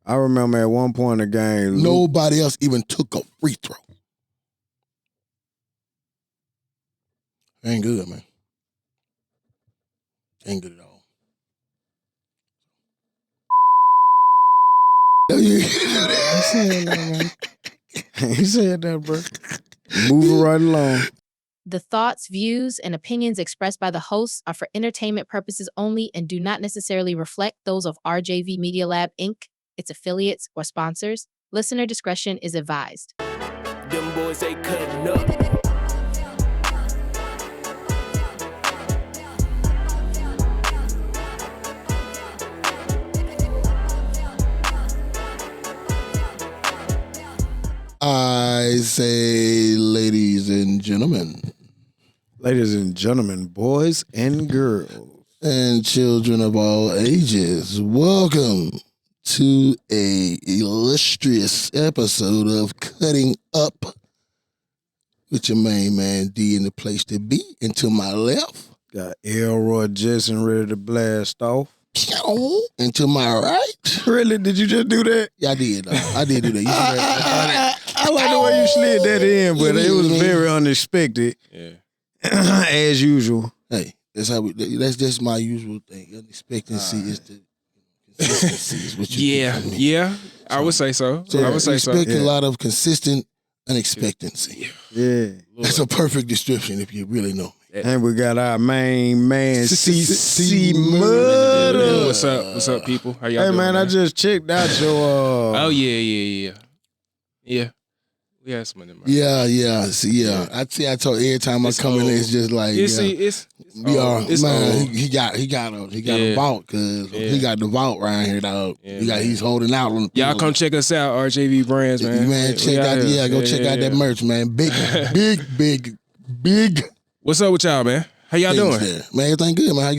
I remember at one point in the game, Nobody else even took a free throw. Ain't good, man. Ain't good at all. He said that, man. He said that, bro. Moving right along. The thoughts, views, and opinions expressed by the hosts are for entertainment purposes only and do not necessarily reflect those of RJV Media Lab, Inc., its affiliates, or sponsors. Listener discretion is advised. Them boys ain't cutting up. I say, ladies and gentlemen. Ladies and gentlemen, boys and girls. And children of all ages, welcome to a illustrious episode of Cutting Up with your main man D in the place to be. And to my left, Got Elroy Jason ready to blast off. and to my right, Really? Did you just do that? yeah, I did. I did do that. You see that? I like the way you slid that in, but it was very unexpected. Yeah. As usual. Hey, that's just my usual thing. Unexpectancy is the consistency is what you do for me. Yeah. I would say so. I would say so. Expect Yeah. a lot of consistent unexpectancy. Yeah. That's a perfect description if you really know me. And we got our main man, CC Murder. Murder. What's up? What's up, people? How y'all Hey, doing, man, I just checked out your... Oh, yeah. We had some of them. Yeah. See, I told every time I It's come in, old. it's just like, You see, it's we are, it's man. old. He got a Yeah. vault because Yeah. he got the vault around here, dog. Yeah, He's holding out on the Y'all people. come check us out, RJV Brands, man. Man, We check out, here. go check out that merch, man. Big. What's up with y'all, man? How y'all things doing? there. Man, everything good, man. How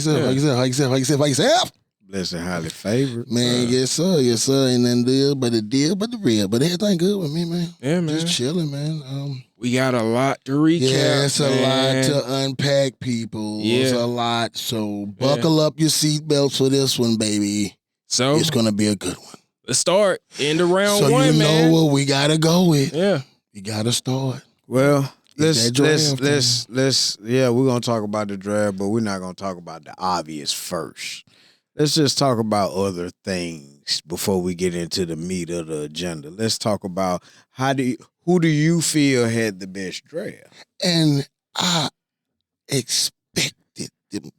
yourself? Blessed and highly favored. Man, yes, sir. Ain't nothing but the real. But everything good with me, man. Yeah, man. Just chilling, man. We got a lot to recap. Yeah, it's a man. lot to unpack, people. Yeah. It's a lot. So buckle up your seatbelts for this one, baby. So It's gonna be a good one. let's start into round So one, you man. know what we gotta go with. Yeah. You gotta start. Well, that draft, let's we're gonna talk about the draft, but we're not gonna talk about the obvious first. Let's just talk about other things before we get into the meat of the agenda. Let's talk about who do you feel had the best draft? And I expected them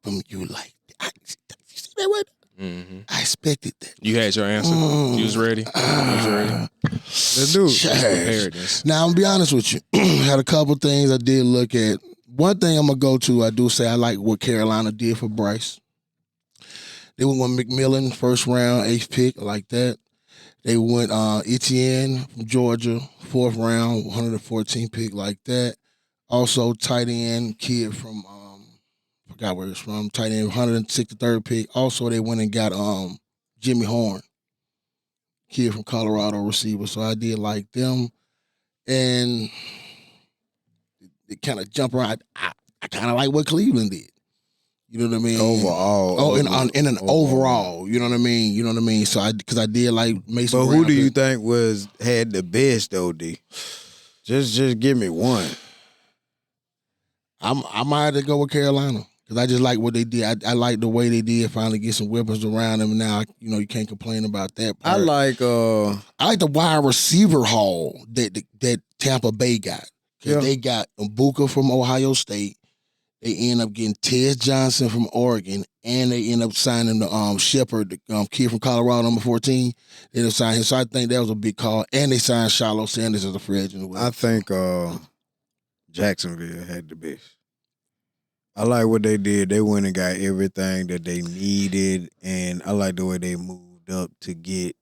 from you like that. You see that right? Mm-hmm. I expected that. You had your answer. You was ready. Let's do it. Preparedness. Now, I'm gonna be honest with you. Had a couple things I did look at. One thing I'm gonna go to, I do say I like what Carolina did for Bryce. They went with McMillan, first round, 8th pick, I like that. They went Etienne from Georgia, 4th round, 114 pick, like that. Also, tight end kid from forgot where it's from, tight end, 163rd pick. Also, they went and got Jimmy Horn, kid from Colorado, receiver. So I did like them. And they kind of jump around. I kind of like what Cleveland did. You know what I mean? Overall. Oh, in an overall. You know what I mean? So because I did like Mason But Brown. who do you think had the best though, D? Just give me one. I might have to go with Carolina because I just like what they did. I like the way they did finally get some weapons around them. Now you can't complain about that part. I like the wide receiver haul that Tampa Bay got. Because they got Mbuka from Ohio State. They end up getting Ted Johnson from Oregon, and they end up signing the Shepard, the kid from Colorado, number 14. They end up signing him. So I think that was a big call. And they signed Shedeur Sanders as a free agent. I think Jacksonville had the best. I like what they did. They went and got everything that they needed, and I like the way they moved up to get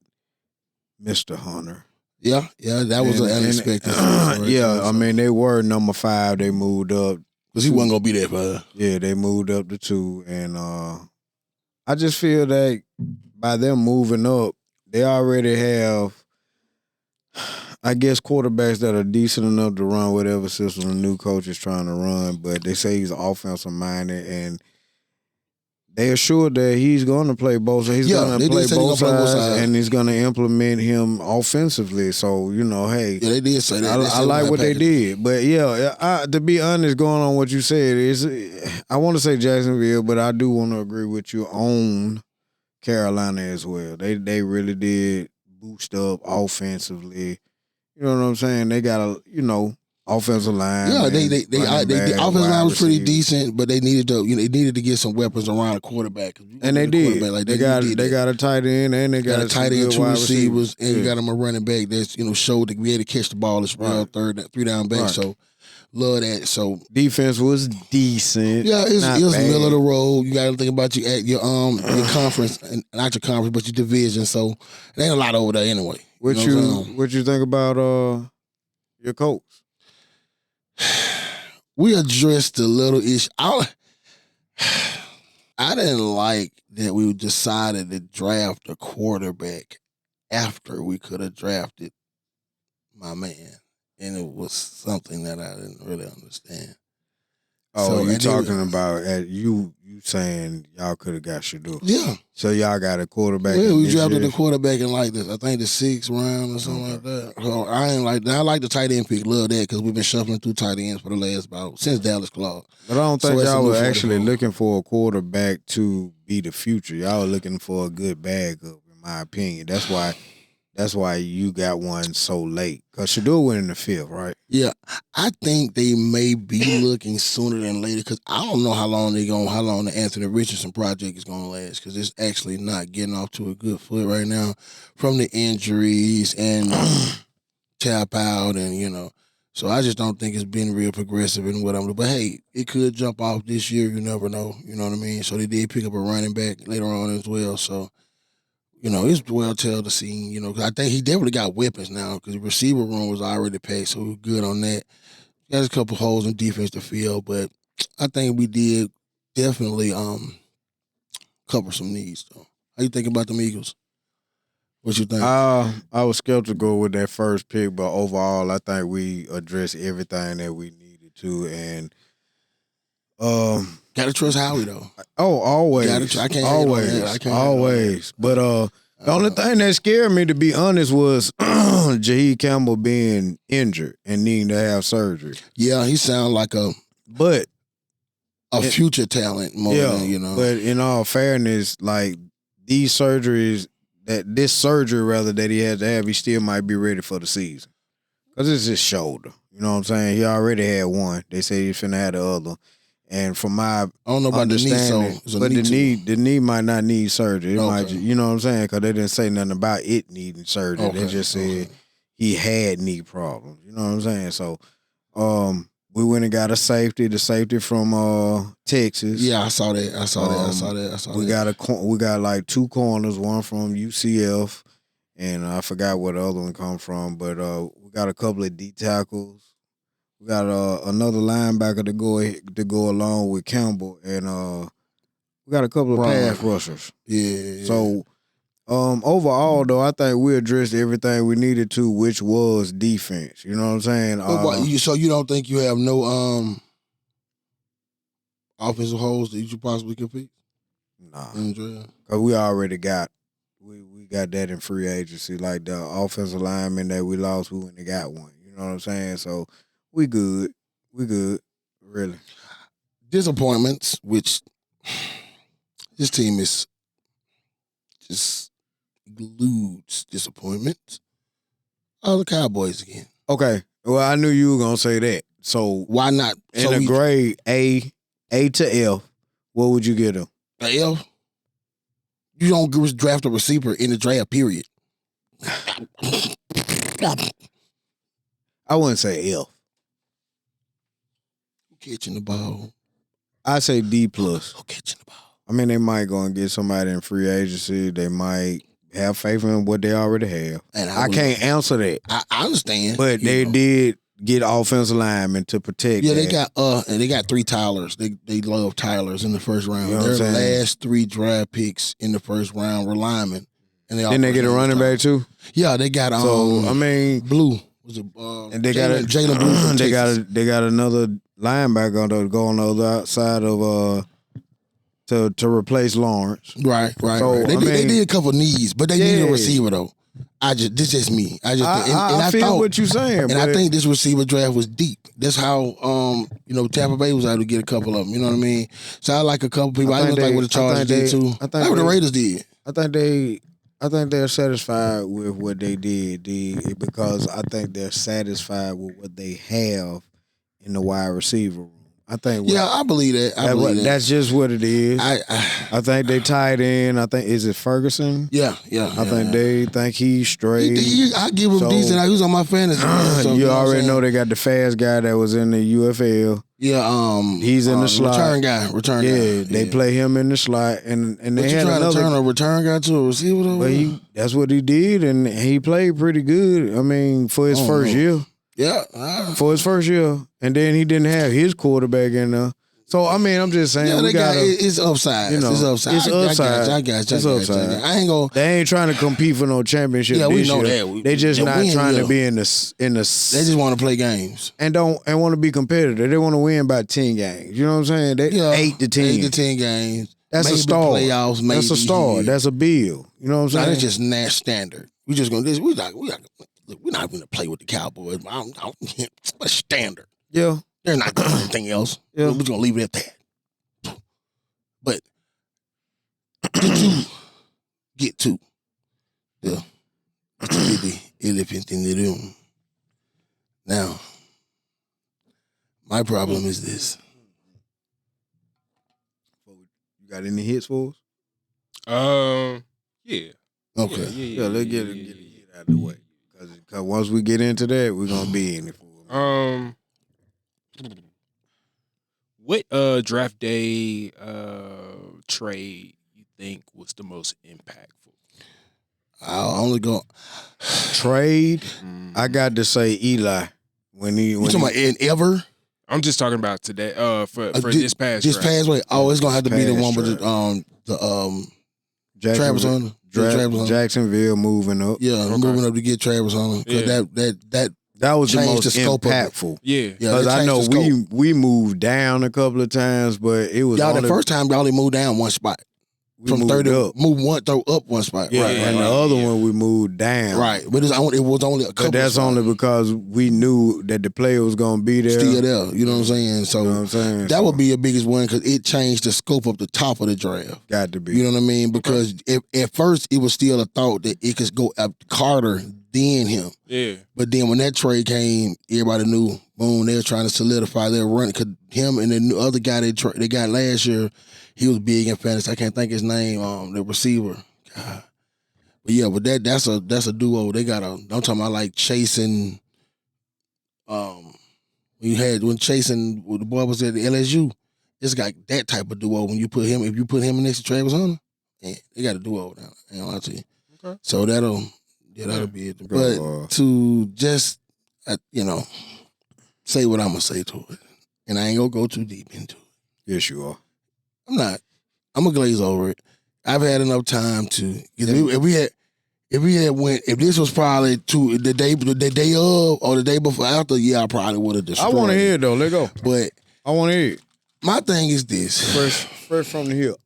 Mr. Hunter. Yeah, that was an unexpected. I mean, they were number 5. They moved up. Because he wasn't going to be there for her. Yeah, they moved up to 2. And I just feel that by them moving up, they already have, I guess, quarterbacks that are decent enough to run whatever system the new coach is trying to run. But they say he's offensive minded, and they assured that he's going to play both. He's going to play both sides, and he's going to implement him offensively. So hey, yeah, they did say that. I like what they did, but to be honest, going on what you said I want to say Jacksonville, but I do want to agree with you on Carolina as well. They really did boost up offensively. You know what I'm saying? They got a offensive line. Yeah, the offensive line was pretty decent, but they needed to get some weapons around a quarterback. And they did. Like they got a tight end, and they got a tight end, 2 receivers, and you got them a running back that's showed to be able to catch the ball as well, three down back. Right. So love that. So defense was decent. Yeah, it was middle of the road. You got to think about your conference, and not your conference, but your division. So there ain't a lot over there anyway. What you think about your coach? We addressed the little issue. I didn't like that we decided to draft a quarterback after we could have drafted my man. And it was something that I didn't really understand. Oh, you talking about you saying y'all could have got Shedeur? Yeah. So y'all got a quarterback. Yeah, we drafted the quarterback in I think the 6th round or something like that. So I like the tight end pick. Love that because we've been shuffling through tight ends for the last since Dallas Claw. But I don't think y'all were actually looking for a quarterback to be the future. Y'all were looking for a good backup, in my opinion. That's why you got one so late. Because Shedeur went in the 5th, right? Yeah. I think they may be looking sooner than later because I don't know how long the Anthony Richardson project is going to last because it's actually not getting off to a good foot right now from the injuries and tap out and, So I just don't think it's been real progressive in what I'm doing. But, hey, it could jump off this year. You never know. You know what I mean? So they did pick up a running back later on as well. So, it's well tell to see, because I think he definitely got weapons now because the receiver room was already packed, so we're good on that. There's a couple holes in defense to fill, but I think we did definitely cover some needs, though. How you think about them Eagles? What you think? I was skeptical with that first pick, but overall, I think we addressed everything that we needed to, and gotta trust Howie though. Oh, always. I can't always. But the only thing that scared me, to be honest, was Jaheed Campbell being injured and needing to have surgery. Yeah, he sounded like a future talent more than But in all fairness, like this surgery that he had to have, he still might be ready for the season because it's his shoulder. You know what I'm saying? He already had one. They say he's finna have the other. And from my I don't know about understanding, the knee might not need surgery. It might, you know what I'm saying? Because they didn't say nothing about it needing surgery. They just said he had knee problems. You know what I'm saying? So, we went and got the safety from Texas. Yeah, I saw that. We got like 2 corners, one from UCF, and I forgot where the other one come from. But we got a couple of D tackles. We got another linebacker to go along with Campbell, and we got a couple of pass rushers. Yeah. So overall, though, I think we addressed everything we needed to, which was defense. You know what I'm saying? So you don't think you have no offensive holes that you should possibly compete? Nah, because we already got we got that in free agency. Like the offensive lineman that we lost, we went and got one. You know what I'm saying? So. We good, really. Disappointments, which this team is just glues disappointments. Oh, the Cowboys again. Okay, well, I knew you were gonna say that. So why not? In a grade A to F, what would you get them? A F. You don't draft a receiver in the draft. Period. I wouldn't say F. Catching the ball. I say D+. Who catching the ball? I mean, they might go and get somebody in free agency. They might have faith in what they already have. And I can't answer that. I understand. But they did get offensive linemen to protect. Yeah, they got 3 Tylers. They love Tylers in the first round. You know Their last 3 draft picks in the first round were linemen. And then they get a running back too? Yeah, they got Blue. Was it and they got Jalen Blue? They got another linebacker to go on the other side of to replace Lawrence. Right. So, They did a couple needs, but they needed a receiver though. This is me. I feel what you're saying, and I think this receiver draft was deep. That's how Tampa Bay was able to get a couple of them. You know what I mean? So I like a couple people. I like what the Chargers did too. I like what the Raiders did. I think they're satisfied with what they did because I think they're satisfied with what they have in the wide receiver room. I believe that. That's just what it is. I think they tied in. Is it Ferguson? Yeah. They think he's straight. I give him decent. He was on my fantasy. You already know they got the fast guy that was in the UFL. Yeah, he's in the slot. Return guy. They play him in the slot, and they had another. Turn a return guy to a receiver though. But that's what he did, and he played pretty good. I mean, for his first year. Yeah, for his first year, and then he didn't have his quarterback in there. So I mean, I'm just saying, it's upside. It's upside. It's upside. I got you. It's upside. I ain't gonna. They ain't trying to compete for no championship. Yeah, we know that. They just not trying to be in the. They just want to play games and want to be competitive. They want to win by 10 games. You know what I'm saying? 8 to 10. 8 to 10 games. That's maybe a start. Playoffs. Maybe that's a start. That's a bill. You know what I'm saying? That's just national standard. We just gonna we're not going to play with the Cowboys. What's standard? Yeah. They're not doing anything else. Yeah. We're just going to leave it at that. But get to the elephant in the room. Now, my problem is this. You got any hits for us? Yeah. Okay. Yeah, let's get it out of the way. Because once we get into that, we're going to be in it for what draft day trade you think was the most impactful? I'll only go trade. I got to say Eli when you talking about in ever. I'm just talking about today. For this past way. Oh, it's gonna have to be the one with the Travis Hunter. Jacksonville moving up. Yeah, moving up to get Travis Hunter. That was the most impactful. Yeah. Because I know we moved down a couple of times, but it was the first time y'all only moved down one spot. From 30 up. Throw up one spot. Yeah, right. And the other one we moved down. Right. But it was only a couple. But that's only because we knew that the player was gonna be there. Still there. You know what I'm saying? So that would be your biggest one because it changed the scope of the top of the draft. Got to be. You know what I mean? Because at first it was still a thought that it could go up Carter, then him. Yeah. But then when that trade came, everybody knew, boom, they were trying to solidify their run. Because him and the other guy they got last year, he was big in fantasy. I can't think his name, the receiver. God. But yeah, but that's a duo. They got I'm talking about like chasing. When chasing the boy was at the LSU, it's got that type of duo. When you put him, if you put him next to Travis Hunter, they got a duo now. I ain't gonna lie to you. Okay. So that'll be it. But to just say what I'm gonna say to it, and I ain't gonna go too deep into it. Yes, you are. I'm not. I'm gonna glaze over it. I've had enough time to. If this was probably the day of or the day before after, I probably would have destroyed. I want to hear it though. Let go. But I want to hear it. My thing is this. First from the hip.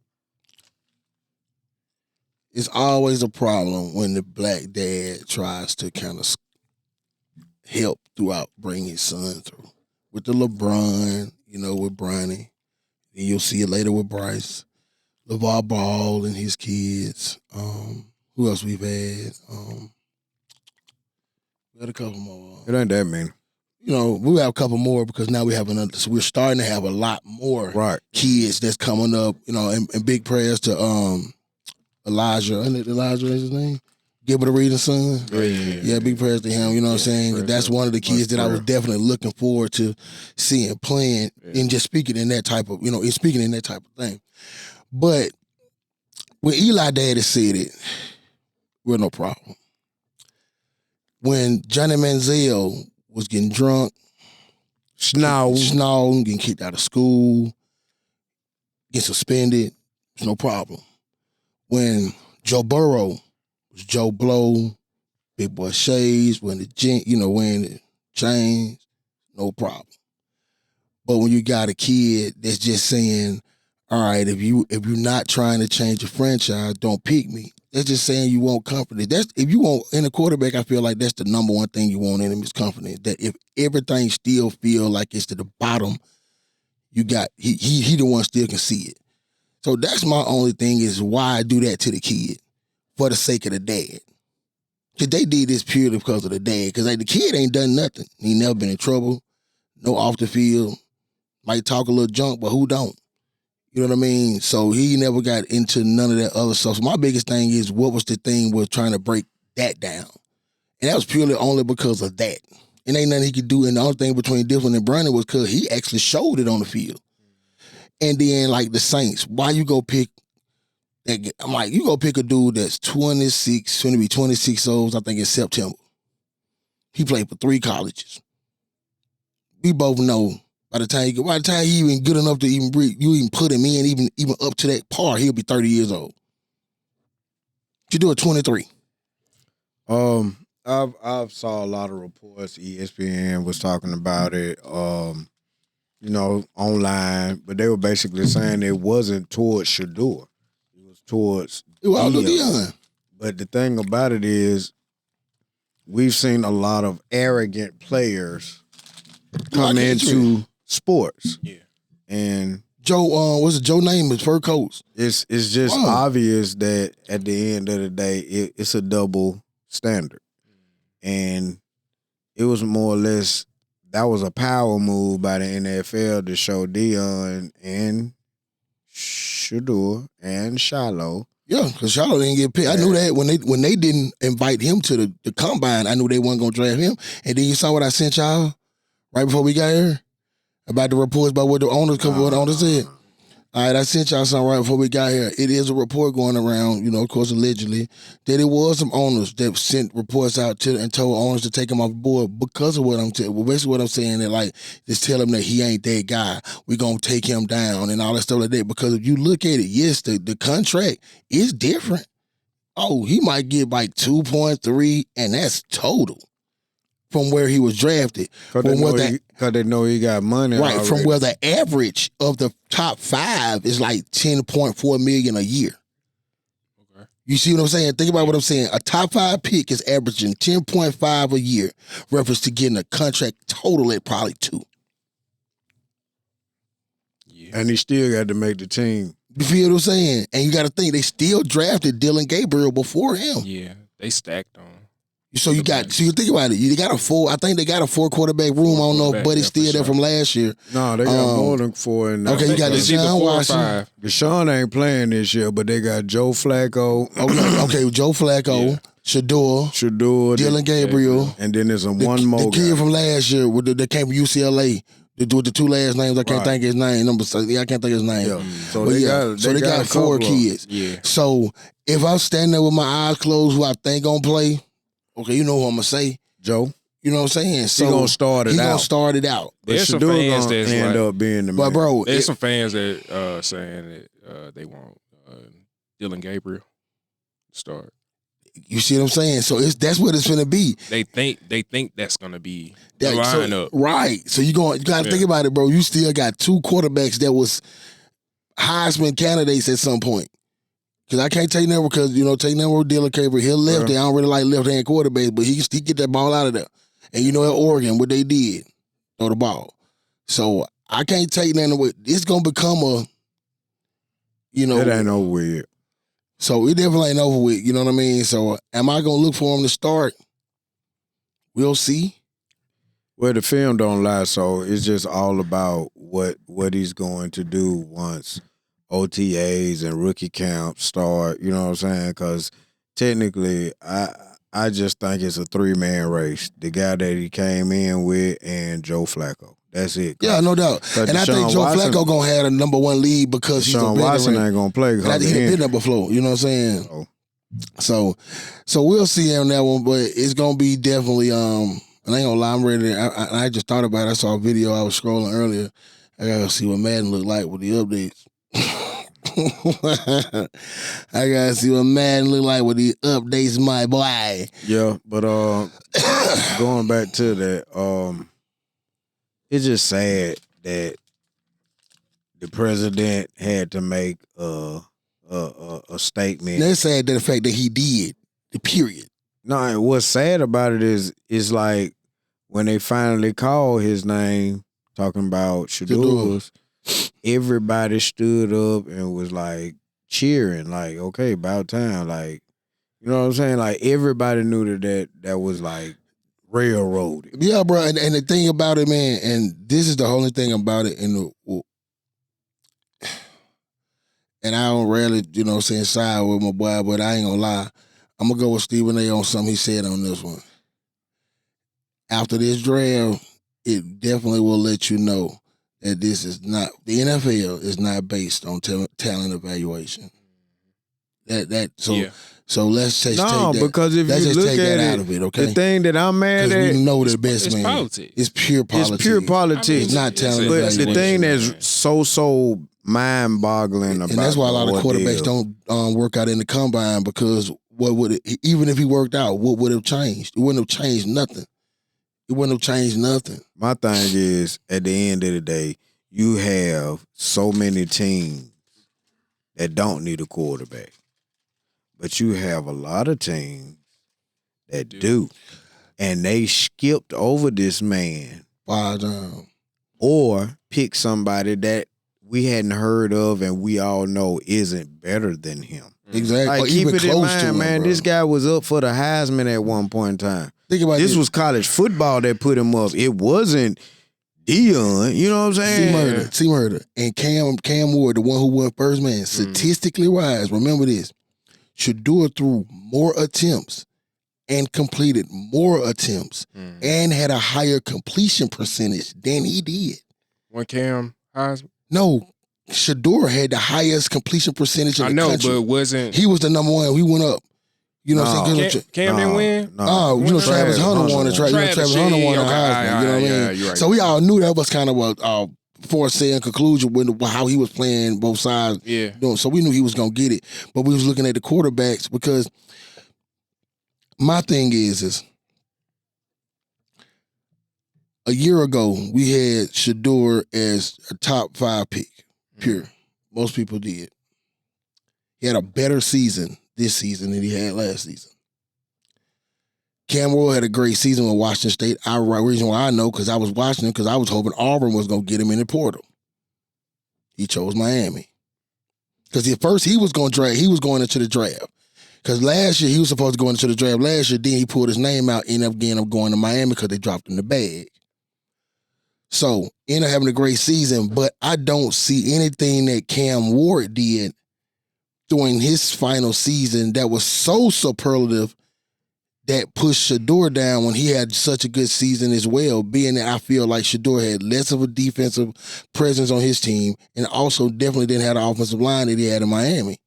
It's always a problem when the black dad tries to kind of help throughout, bring his son through. With the LeBron, with Bronny. And you'll see it later with Bryce. LeVar Ball and his kids. Who else we've had? We had a couple more. It ain't that many. We have a couple more because now we have another. So we're starting to have a lot more kids that's coming up. And big prayers to Elijah. Isn't it Elijah is his name? Gilbert Arenas' son. Yeah, big prayers to him. You know what I'm saying? That's one of the kids that I was definitely looking forward to seeing playing and just speaking in that type of, speaking in that type of thing. But when Eli Daddy said it, we're no problem. When Johnny Manziel was getting drunk, snarling, getting kicked out of school, get suspended, it's no problem. When Joe Burrow was Joe Blow, Big Boy Shades, wearing the chains, no problem. But when you got a kid that's just saying, all right, if you're not trying to change your franchise, don't pick me. That's just saying you want company. That's if you want in a quarterback, I feel like that's the number one thing you want in him is company. That if everything still feel like it's to the bottom, you got he the one still can see it. So that's my only thing is why I do that to the kid for the sake of the dad. Cause they did this purely because of the dad. Cause like the kid ain't done nothing. He never been in trouble. No off the field. Might talk a little junk, but who don't? You know what I mean? So he never got into none of that other stuff. So my biggest thing is what was the thing with trying to break that down? And that was purely only because of that. And ain't nothing he could do. And the only thing between Difflin and Brandon was because he actually showed it on the field. And then like the Saints, why you go pick that? I'm like, you go pick a dude that's 26, going to be 26 old, I think in September. He played for 3 colleges. We both know by the time he even good enough to even breathe, you even put him in, even up to that par, he'll be 30 years old. You do it 23. I've saw a lot of reports. ESPN was talking about it. Online, but they were basically saying it wasn't towards Shedeur. It was towards Dion. But the thing about it is, we've seen a lot of arrogant players come into sports. Yeah. And Joe, what's it? Joe Namath, first coach. It's just obvious that at the end of the day, it's a double standard. And it was more or less, that was a power move by the NFL to show Dion and Shedeur and Shiloh. Yeah, because Shiloh didn't get picked. I knew that when they didn't invite him to the combine, I knew they weren't going to draft him. And then you saw what I sent y'all right before we got here about the reports about what the owners said. All right, I sent y'all something right before we got here. It is a report going around, of course, allegedly, that it was some owners that sent reports out to and told owners to take him off the board because of what I'm saying. Well, basically what I'm saying that, like, just tell him that he ain't that guy. We're going to take him down and all that stuff like that. Because if you look at it, yes, the contract is different. Oh, he might get like 2.3, and that's total from where he was drafted. Because they know he got money. Right, already. from where the average of the top 5 is like $10.4 million a year. Okay. You see what I'm saying? Think about what I'm saying. A top 5 pick is averaging 10.5 a year, reference to getting a contract total at probably 2. Yeah. And And he still got to make the team. You feel what I'm saying? And you got to think, they still drafted Dylan Gabriel before him. Yeah, they stacked on. So you think about it. You got I think they got a 4 quarterback room. I don't know if Buddy's still there from last year. No, they got more than 4 in there. Okay, you got Deshaun Watson. Deshaun ain't playing this year, but they got Joe Flacco. Okay, Joe Flacco, Shedeur, Dylan Gabriel. And then there's one more The kid guy from last year that came from UCLA. With the 2 last names, I can't think of his name. I can't think of his name. Yeah. So they got 4 kids. Yeah. So if I'm standing there with my eyes closed, who I think gonna play, okay, you know who I'm gonna say, Joe. You know what I'm saying? So he gonna start it out. There's But some Shedeur fans gonna that's end like, up being the but man. bro, there's some fans that saying that they want Dylan Gabriel to start. you see what I'm saying? So that's what it's gonna be. They think that's gonna be the lineup. Right. So you gotta think about it, bro. You still got 2 quarterbacks that was Heisman candidates at some point. Because I can't take them because, take them with Dylan Gabriel. He'll left there. I don't really like left-hand quarterbacks, but he get that ball out of there. And at Oregon, what they did, throw the ball. So I can't take nothing away. It's gonna become a, It ain't over with yet. So it definitely ain't over with, you know what I mean? So am I gonna look for him to start? We'll see. Well, the film don't lie, so it's just all about what he's going to do once OTAs and rookie camp start, you know what I'm saying? Because technically, I just think it's a 3-man race. The guy that he came in with and Joe Flacco. That's it. Yeah, no doubt. And I think Joe Flacco gonna have a number 1 lead because he's a veteran. Watson ain't gonna play. He been there before, you know what I'm saying? So we'll see on that one, but it's gonna be definitely and I ain't gonna lie, I'm ready. I just thought about it. I saw a video I was scrolling earlier. I gotta see what Madden look like with the updates. I gotta see what Madden look like with the updates, my boy. Yeah, but going back to that, it's just sad that the president had to make a statement. That's sad that the fact that he did. The period. No, and what's sad about it is like when they finally called his name, talking about Shedeur's, everybody stood up and was like cheering, like, okay, about time. Like, you know what I'm saying? Like, everybody knew that was like railroaded. Yeah, bro. And the thing about it, man, and this is the only thing about it, and I don't rarely, side with my boy, but I ain't gonna lie. I'm gonna go with Stephen A. on something he said on this one. After this draft, it definitely will let you know that this is not, the NFL is not based on talent evaluation. So let's just take that. Because if let's you just look take at that it, out of it, okay? the thing that I'm mad at, we know the best man. Politics. It's pure politics. It's pure politics. It's not talent But evaluation. the thing that's so mind-boggling about, and that's why a lot of quarterbacks ordeal, don't work out in the combine, because what would it, even if he worked out, what would have changed? It wouldn't have changed nothing. It wouldn't have changed nothing. My thing is, at the end of the day, you have so many teams that don't need a quarterback, but you have a lot of teams that do. And they skipped over this man or picked somebody that we hadn't heard of and we all know isn't better than him. Exactly. Like, or keep even it in close mind, to him, man. bro. This guy was up for the Heisman at one point in time. Think about This was college football that put him up. It wasn't Dion. You know what I'm saying? C Murder. And Cam Ward, the one who won first man, statistically wise, remember this, Shedeur threw more attempts and completed more attempts and had a higher completion percentage than he did. One Cam Heisman? No, Shedeur had the highest completion percentage in the country. But wasn't... He was the number one. We went up. You know what I'm saying? Cam didn't win? Oh, Travis Hunter won. Travis Hunter won the Heisman. You know what I mean? You're right. So we all knew that was kind of a foresaying conclusion with how he was playing both sides. Yeah. So we knew he was going to get it. But we was looking at the quarterbacks, because my thing is a year ago, we had Shedeur as a top 5 pick, pure. Most people did. He had a better season this season than he had last season. Cam Ward had a great season with Washington State. The reason why I know, because I was watching him, because I was hoping Auburn was going to get him in the portal. He chose Miami. Because at first he was going into the draft. Because last year he was supposed to go into the draft last year, then he pulled his name out, ended up going to Miami because they dropped him the bag. So, ended up having a great season, but I don't see anything that Cam Ward did during his final season that was so superlative that pushed Shedeur down when he had such a good season as well, being that I feel like Shedeur had less of a defensive presence on his team and also definitely didn't have the offensive line that he had in Miami.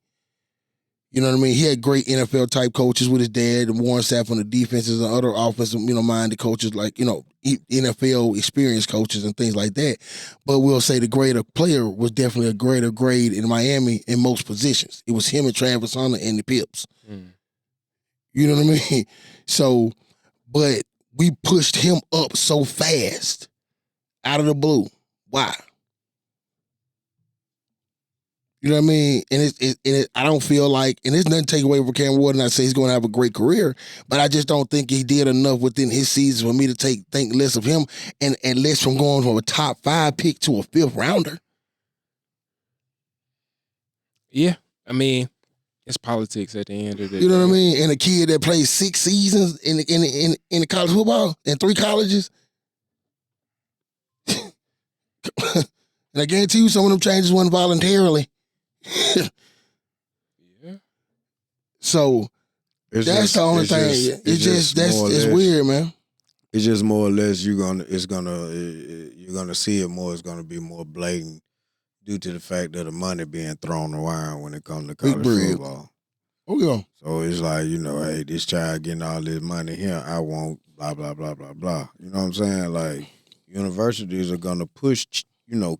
You know what I mean? He had great NFL-type coaches with his dad, and Warren Sapp on the defenses and other offensive, minded coaches like, NFL experienced coaches and things like that. But we'll say the greater player was definitely a greater grade in Miami in most positions. It was him and Travis Hunter and the Pips. You know what I mean? So, but we pushed him up so fast out of the blue. Why? You know what I mean? And I don't feel like, and there's nothing to take away from Cam Ward, and I say he's going to have a great career, but I just don't think he did enough within his season for me to think less of him and less from going from a top 5 pick to a 5th rounder. Yeah. I mean, it's politics at the end of the day. You know what I mean? And a kid that plays 6 seasons in the college football and 3 colleges. And I guarantee you some of them changes wasn't voluntarily. Yeah. So that's the only thing. It's weird, man. It's just more or less you're gonna see it more. It's gonna be more blatant due to the fact of the money being thrown around when it comes to college football. Oh yeah. So it's like, hey, this child getting all this money here, I want blah blah blah blah blah. You know what I'm saying? Like, universities are gonna push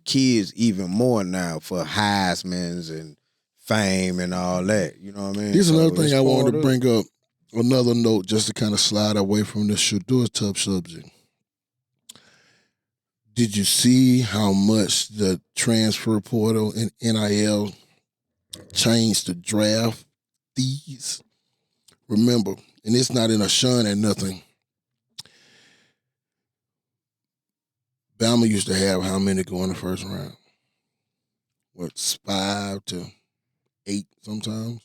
kids even more now for Heismans and fame and all that. You know what I mean? Here's another thing I wanted to bring up. Another note, just to kind of slide away from the Shedeur tough subject. Did you see how much the transfer portal and NIL changed the draft fees? Remember, and it's not in a shun at nothing. Bama used to have how many go in the first round? What, 5 to 8 sometimes?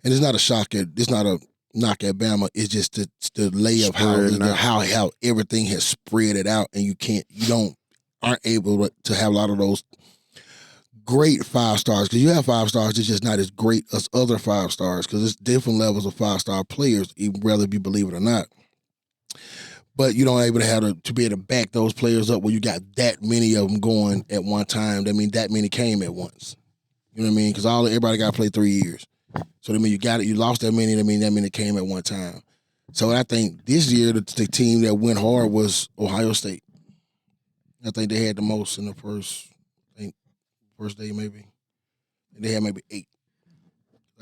And it's not a knock at Bama. It's just the lay of how everything has spread it out, and you aren't able to have a lot of those great 5 stars, because you have 5 stars. It's just not as great as other 5 stars, because it's different levels of 5-star players, whether you believe it or not. But you don't able to be able to back those players up when you got that many of them going at one time. That means that many came at once. You know what I mean? Because everybody got to play 3 years. So that means you lost that many. That means that many came at one time. So I think this year the team that went hard was Ohio State. I think they had the most in the first day maybe. And they had maybe 8.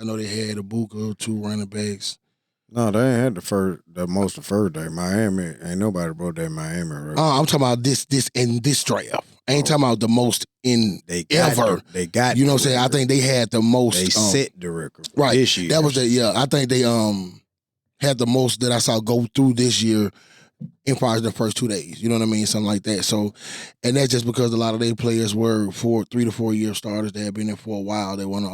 I know they had Ibuka, 2 running backs. No, they ain't had the most the first day. Miami, ain't nobody brought that Miami. Right? I'm talking about this draft. I ain't talking about the most ever. They got. You know what I'm saying? I think they had the most. They set the record right this year. That was I think they had the most that I saw go through this year in probably the first 2 days. You know what I mean? Something like that. So, and that's just because a lot of their players were 3 to 4 year starters. They had been there for a while. They weren't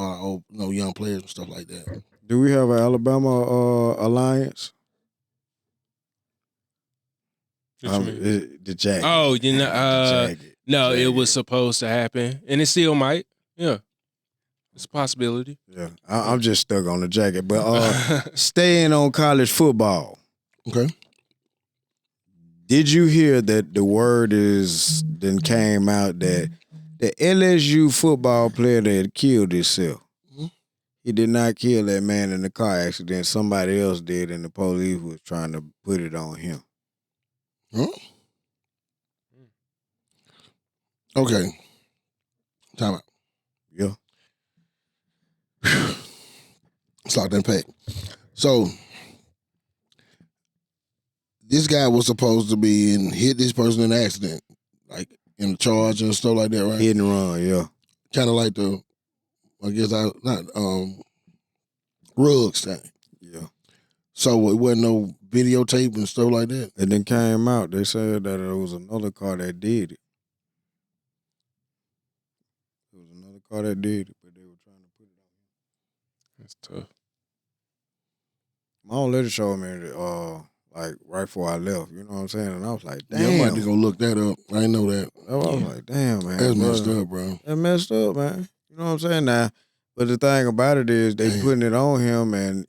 young players and stuff like that. Do we have an Alabama alliance? The jacket. Oh, jacket. No, it was supposed to happen, and it still might. Yeah, it's a possibility. Yeah, I'm just stuck on the jacket. But staying on college football. Okay. Did you hear that the word then came out that the LSU football player that killed himself? He did not kill that man in the car accident. Somebody else did, and the police was trying to put it on him. Huh? Okay. Time out. Yeah. Start that pack. So, this guy was supposed to be hit this person in an accident, like in a charge and stuff like that, right? Hit and run, yeah. Kind of like Ruggs thing. Yeah. So it wasn't no videotape and stuff like that. And then came out, they said that it was another car that did it. It was another car that did it, but they were trying to put it on him. That's tough. My own letter showed me, like right before I left, you know what I'm saying? And I was like, damn. Yeah, I'm about to go look that up. I didn't know that. I was like, damn, man. That's messed up, bro. That's messed up, man. You know what I'm saying? Now, but the thing about it is they putting it on him, and,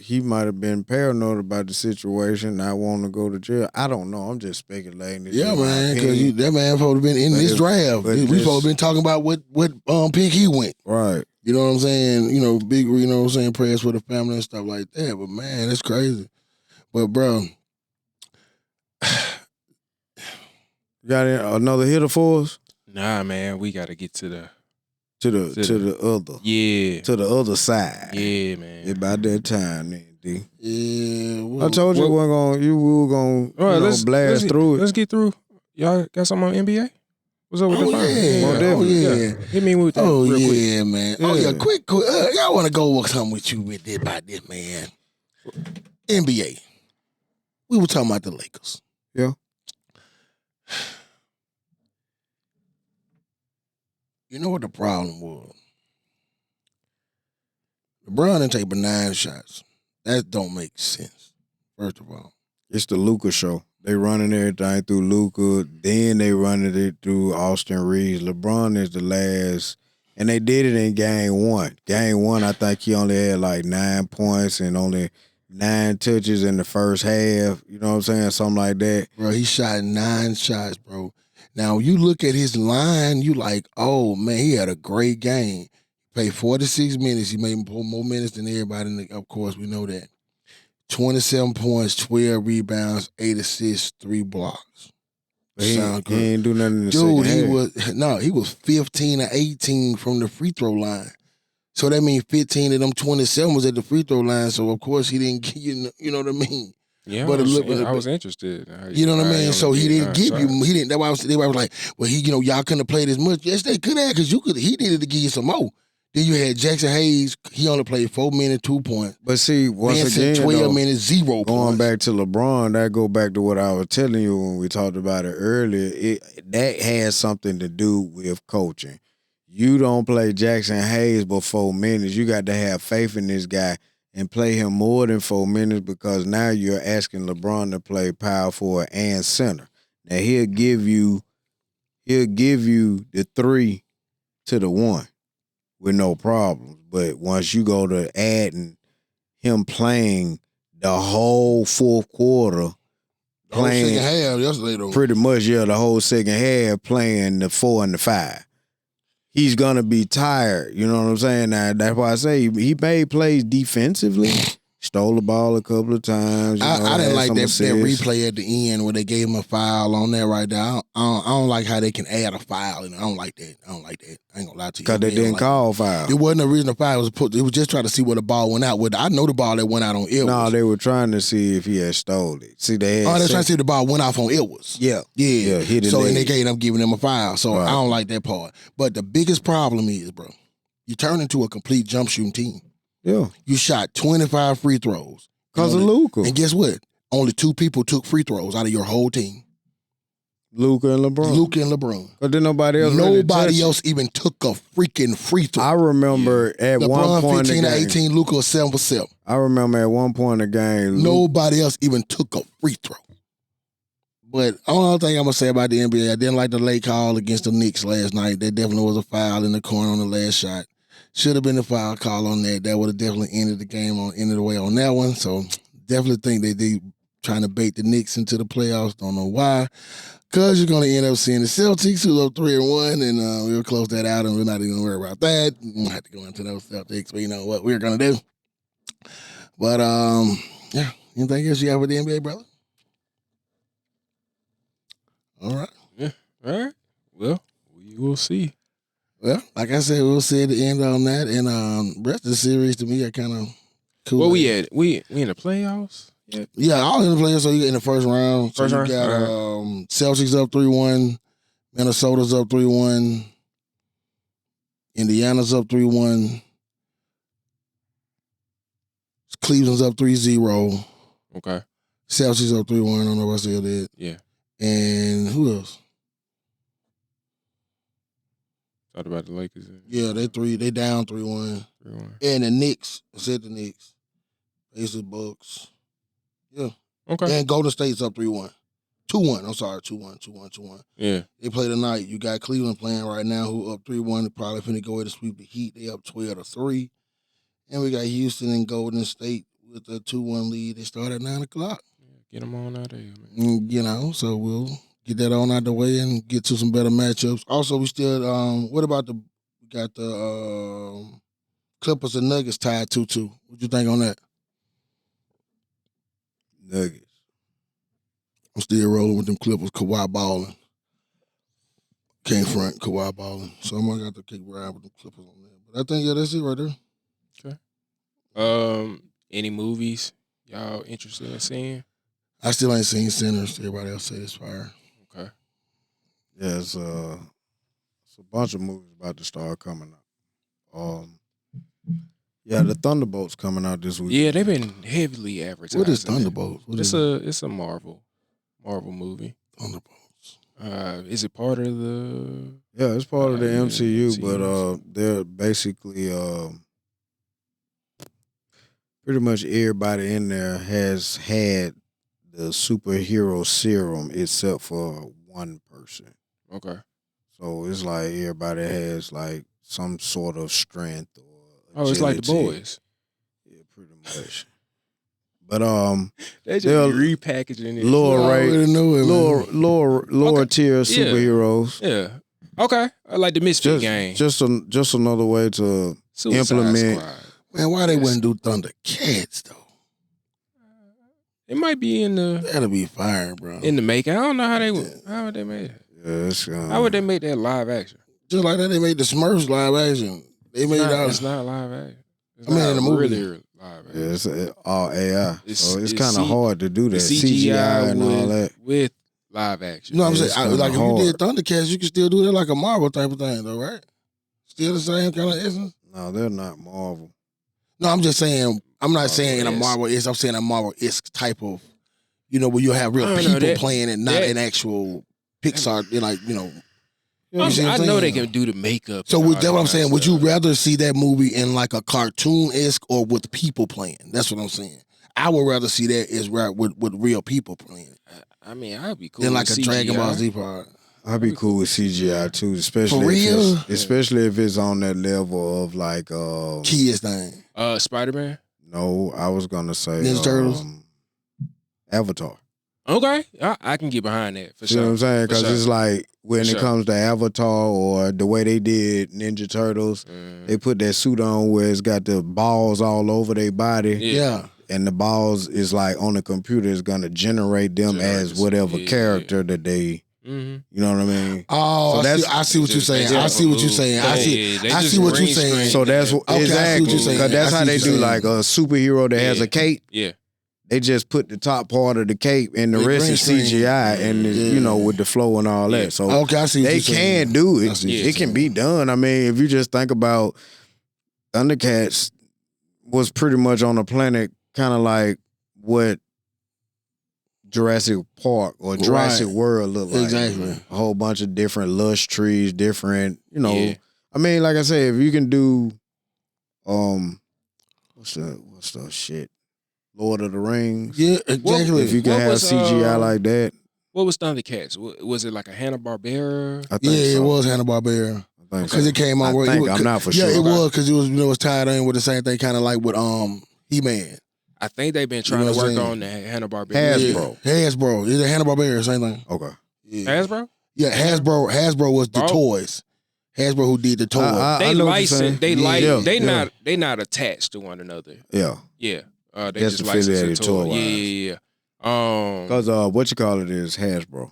he might have been paranoid about the situation, not wanting to go to jail. I don't know. I'm just speculating. Yeah, man, because that man supposed to been in this draft. We supposed to been talking about what pick he went. Right. You know what I'm saying? Big, you know what I'm saying, prayers for the family and stuff like that. But, man, it's crazy. But, bro. You got another hitter for us? Nah, man, we got to get to the other. Yeah. To the other side. Yeah, man. It's about that time then, D. Yeah. I told you we were going to blast through it. Let's get through. Y'all got something on NBA? What's up with the fire? Yeah. Hit me with that real quick. Man. Oh, yeah, quick. Y'all want to go with something with you about this, man. NBA. We were talking about the Lakers. Yeah. You know what the problem was? LeBron didn't take but 9 shots. That don't make sense, first of all. It's the Luka show. They running everything through Luka. Then they running it through Austin Reeves. LeBron is the last. And they did it in game 1. Game 1, I think he only had like 9 points and only 9 touches in the first half. You know what I'm saying? Something like that. Bro, he shot 9 shots, bro. Now, you look at his line, you like, oh, man, he had a great game. Played 46 minutes. He made more minutes than everybody. Of course, we know that. 27 points, 12 rebounds, 8 assists, 3 blocks. He ain't do nothing in the second half. He was 15 or 18 from the free throw line. So that means 15 of them 27 was at the free throw line. So, of course, he didn't get, you know what I mean? Yeah, But I was interested. You know what I mean? So he didn't give you. He didn't. That's why they was like, well, y'all couldn't have played as much. Yes, they could have, because you could. He needed to give you some more. Then you had Jackson Hayes. He only played 4 minutes, 2 points. But see, once Vincent, again, 12 though, minutes, 0 points. Going back to LeBron, that go back to what I was telling you when we talked about it earlier. That has something to do with coaching. You don't play Jackson Hayes but 4 minutes. You got to have faith in this guy and play him more than 4 minutes, because now you're asking LeBron to play power forward and center. Now he'll give you the 3 to the 1 with no problems. But once you go to adding him playing the whole fourth quarter, the whole second half yesterday, though. Pretty much, yeah, the whole second half playing the 4 and the 5. He's gonna be tired. You know what I'm saying? Now, that's why I say he made plays defensively. Stole the ball a couple of times. I didn't like that replay at the end where they gave him a foul on that right there. I don't like how they can add a foul. I don't like that. I ain't gonna lie to you. Because they didn't call foul. It wasn't a reason to foul. It was just trying to see where the ball went out. I know the ball that went out on Edwards. No, they were trying to see if he had stole it. See, they were trying to see if the ball went off on Edwards. Yeah. Hit it. So and they ended up giving him a foul. So right. I don't like that part. But the biggest problem is, bro, you turn into a complete jump shooting team. Yeah. You shot 25 free throws. Because of Luka. And guess what? Only 2 people took free throws out of your whole team. Luka and LeBron. But then nobody else even took a freaking free throw. I remember at LeBron, one point 15 in the to game, 18, Luka was 7 for 7. I remember at one point in the game, nobody else even took a free throw. But only thing I'm going to say about the NBA, I didn't like the late call against the Knicks last night. There definitely was a foul in the corner on the last shot. Should have been a foul call on that. That would have definitely ended the game ended the way on that one. So definitely think they trying to bait the Knicks into the playoffs. Don't know why. Because you're going to end up seeing the Celtics, who up 3-1, and we'll close that out, and we're not even going to worry about that. We won't have to go into those Celtics, but you know what we're going to do. But, yeah, anything else you have with the NBA, brother? All right. Yeah, all right. Well, we will see. Well, like I said, we'll see at the end on that. And rest of the series, to me, are kind of cool. Well, we in the playoffs? Yeah, all in the playoffs. So you get in the first round. So you got Celtics up 3-1. Minnesota's up 3-1. Indiana's up 3-1. Cleveland's up 3-0. Okay. Celtics up 3-1. I don't know if I still did. Yeah. And who else? Talked about the Lakers. Yeah, they down 3-1. 3-1. And the Knicks. I said the Knicks. Pacers, Bucks. Yeah. Okay. And Golden State's up 3-1. 2-1. I'm sorry, 2-1. Yeah. They play tonight. You got Cleveland playing right now, who up 3-1. They're probably finna go ahead and sweep the Heat. They up 12-3. And we got Houston and Golden State with a 2-1 lead. They start at 9 o'clock. Yeah, get them on out there, man. You know, so we'll get that on out the way and get to some better matchups. Also, we still, what about we got the Clippers and Nuggets tied 2-2. What you think on that? Nuggets. I'm still rolling with them Clippers. Kawhi balling. Can't front Kawhi balling. So I'm gonna have to keep riding with them Clippers on that. But I think that's it right there. Okay. Any movies y'all interested in seeing? I still ain't seen Sinners. Everybody else say it's fire. Okay. Yeah, it's a bunch of movies about to start coming up. Yeah, the Thunderbolts coming out this week. Yeah, they've been heavily advertised. What is Thunderbolts? It's a Marvel movie. Thunderbolts. Is it part of the? Yeah, it's part of the MCU, but they're basically pretty much everybody in there has had the superhero serum except for one person. Okay. So it's like everybody has like some sort of strength or agility. It's like The Boys. Yeah, pretty much. But they just repackaging it. Lower tier superheroes. Yeah. Okay. I like the Misfit game. Just another way to implement. Squad. Man, why they wouldn't do Thundercats though? It might be in the. That'll be fire, bro. In the making. I don't know how would they make it. Yeah, how would they make that live action? Just like that, they made the Smurfs live action. They made it's not live action. In the movie. Really live. Yeah, it's all AI. So it's It's kind of hard to do that. CGI and all that. with live action. You know what I'm Yeah, it's saying? kinda Like if you did hard. Thundercats, you can still do that like a Marvel type of thing, though, right? Still the same kind of essence. No, they're not Marvel. No, I'm just saying. I'm not saying in a Marvel-esque. Marvel is. I'm saying a Marvel-esque type of, where you have real I don't know, people that- playing and not that- an actual Pixar. Like You see what I I'm know they saying? can do the makeup. So and all that's that what I'm kind of saying. Would you stuff. rather see that movie in like a cartoon-esque or with people playing? That's what I'm saying. I would rather see that is with real people playing I mean, I'd be cool than like with a Dragon Ball CGI. Z part. I'd be cool with CGI too, especially For real? especially if it's on that level of like Kids thing. Spider-Man. no, I was gonna say Ninja Turtles? Avatar. Okay, I can get behind that for See what sure. I'm saying? For Because sure. it's like when For it sure. comes to Avatar or the way they did Ninja Turtles, they put that suit on where it's got the balls all over their body, Yeah. and the balls is like on the computer is gonna generate them Generate as this- whatever yeah, character that they, Mm-hmm. you know what I mean? Oh, So I see what you're saying. I see what you're saying. I see what you're saying. So that's Okay, I see exactly what you're saying. because that's I see how what they you're do saying. like a superhero that has Yeah. a cape. Yeah. They just put the top part of the cape and the With rest green is screen. CGI and it's, Yeah. with the flow and all Yeah. that. So Okay, I see what they you're saying. can do I it. see what Yeah. you're It can saying. be done. I mean, if you just think about Thundercats was pretty much on a planet kind of like what Jurassic Park or Jurassic Right. World looked like. Exactly. A whole bunch of different lush trees, different, Yeah. I mean, like I said, if you can do what's the shit? Lord of the Rings. Yeah, exactly. If you can What have was, CGI like that, What was Thundercats? Was it like a Hanna-Barbera? I think Yeah, so. it was Hanna-Barbera. I think Because so. it came I out where think, I'm not for Yeah, sure. it was because it was tied in with the same thing, kind of like with He-Man. I think they've been trying know to what I'm work saying? on the Hanna-Barbera. Hasbro. Yeah. Hasbro. It's a Hanna-Barbera, same thing. Okay. Yeah. Hasbro? Yeah, Hasbro was the Bro. toys. Hasbro who did the toys. I They know what you're saying. license. They Yeah, they not attached to one another. Yeah. Yeah. They Just just license affiliated the toy. toy-wise. Yeah. Because what you call it is Hasbro.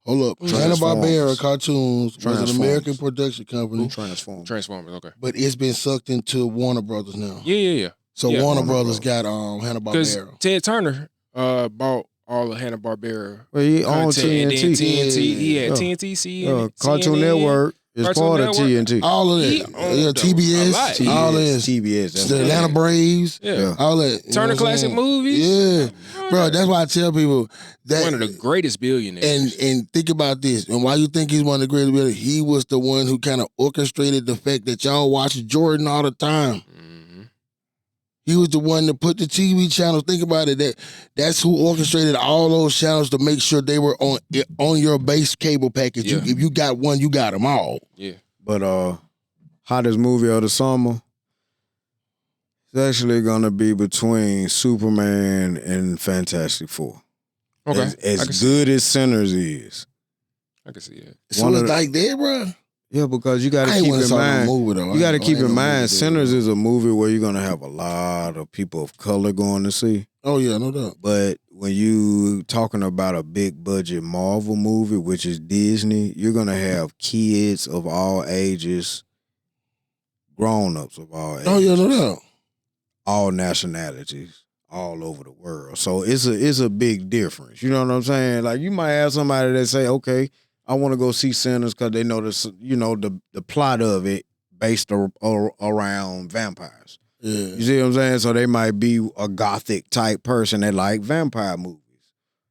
Hold up. Transformers. Hanna-Barbera Cartoons was an Transformers. American production company, Transformers. Transformers. Okay. but it's been sucked into Warner Brothers now. Yeah. So Yeah. Warner Warner Brothers Brothers. got Because Hanna-Barbera. Ted Turner bought all of Hanna-Barbera Well, he on content, and then TNT. TNT. He had Yeah. TNT, CNN, Cartoon CNN, Network is Cartoon part of Network. TNT. All of He that. owned Yeah, a TBS. lot. All that. TBS. That's The what it Atlanta is. Braves. Yeah. All that. You know Turner what I'm Classic saying? Movies. Yeah. Bro, that's why I tell people that One of the greatest billionaires. and think about this. And why you think he's one of the greatest billionaires? He was the one who kind of orchestrated the fact that y'all watch Jordan all the time. Mhm. He was the one that put the TV channels. Think about it. That's who orchestrated all those channels to make sure they were on your base cable package. Yeah. If you got one, you got them all. Yeah. But hottest movie of the summer. It's actually gonna be between Superman and Fantastic Four. Okay. As I can see- good as Sinners is. I can see it. So One of it's the- like that, bro. Yeah, because you gotta I ain't keep want to in saw no mind. movie though. You got to keep in mind, Sinners. Sinners is a movie where you're gonna have a lot of people of color going to see. Oh yeah, no doubt. But when you talking about a big budget Marvel movie, which is Disney, you're gonna have kids of all ages, grown-ups of all ages, Oh yeah, no doubt. all nationalities, all over the world. So it's a big difference. You know what I'm saying? Like you might have somebody that say, okay, I want to go see Sinners because they know this, the plot of it based around vampires. Yeah. You see what I'm saying? So they might be a gothic type person that like vampire movies.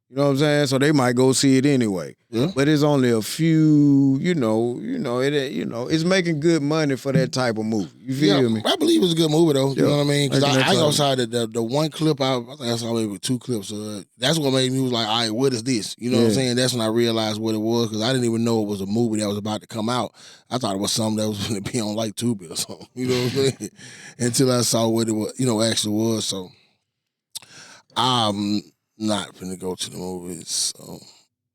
You know what I'm saying? So they might go see it anyway. Yeah. But it's only a few, it's making good money for that type of movie. You feel me? I believe it's a good movie though. You Yeah. know what I mean? Because Making that I time. outside the one clip I think I saw maybe 2 clips. That's what made me was like, all right, what is this? You know what I'm Yeah. saying? That's when I realized what it was because I didn't even know it was a movie that was about to come out. I thought it was something that was going to be on like Tubi or something. You know what I'm saying? Until I saw what it was, actually was. So I'm not finna go to the movies. So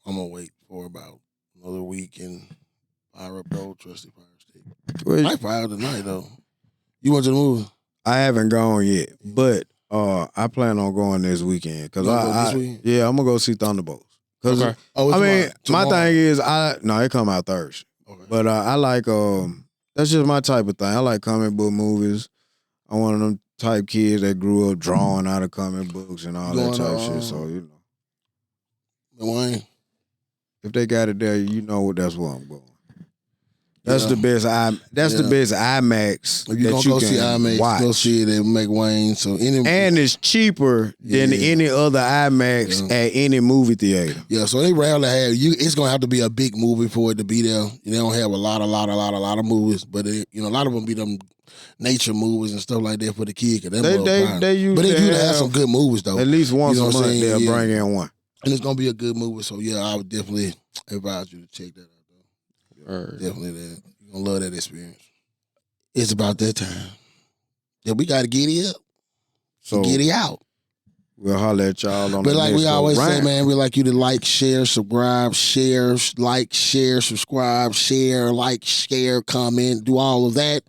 I'm gonna wait for about another week and fire up the old trusty fire stick. Well, I fire tonight though. You went to the movie? I haven't gone yet, but I plan on going this weekend because You gonna go this weekend? yeah, I'm gonna go see Thunderbolts. Cause Okay. Oh, I mean, tomorrow. my thing is it come out Thursday, Okay. but I like That's just my type of thing. I like comic book movies. I'm one of them type kids that grew up drawing out of comic books and all that type shit. So, you know. Wayne. If they got it there, you know that's where I'm going. That's Yeah. the best. The best IMAX If you that gonna you go can see IMAX, watch. go see it at McWayne. So And it's cheaper than any other IMAX at any movie theater. Yeah, so they rarely have you. It's gonna have to be a big movie for it to be there. They don't have a lot of movies, but a lot of them be them nature movies and stuff like that for the kid. They usually have some good movies though. At least once a month they'll Yeah. bring in one. And it's gonna be a good movie. So yeah, I would definitely advise you to check that out. Definitely that. You're gonna love that experience. It's about that time. Yeah, we gotta get it up. So Get it out. We'll holler at y'all on But the like next we always say, round. man, we like you to like, share, subscribe, share, subscribe, share, like, share, comment, do all of that.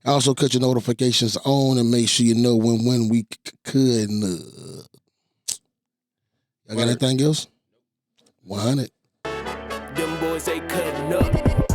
Also cut your notifications on and make sure you know when we could. Y'all got anything else? 100. Them boys ain't cutting up.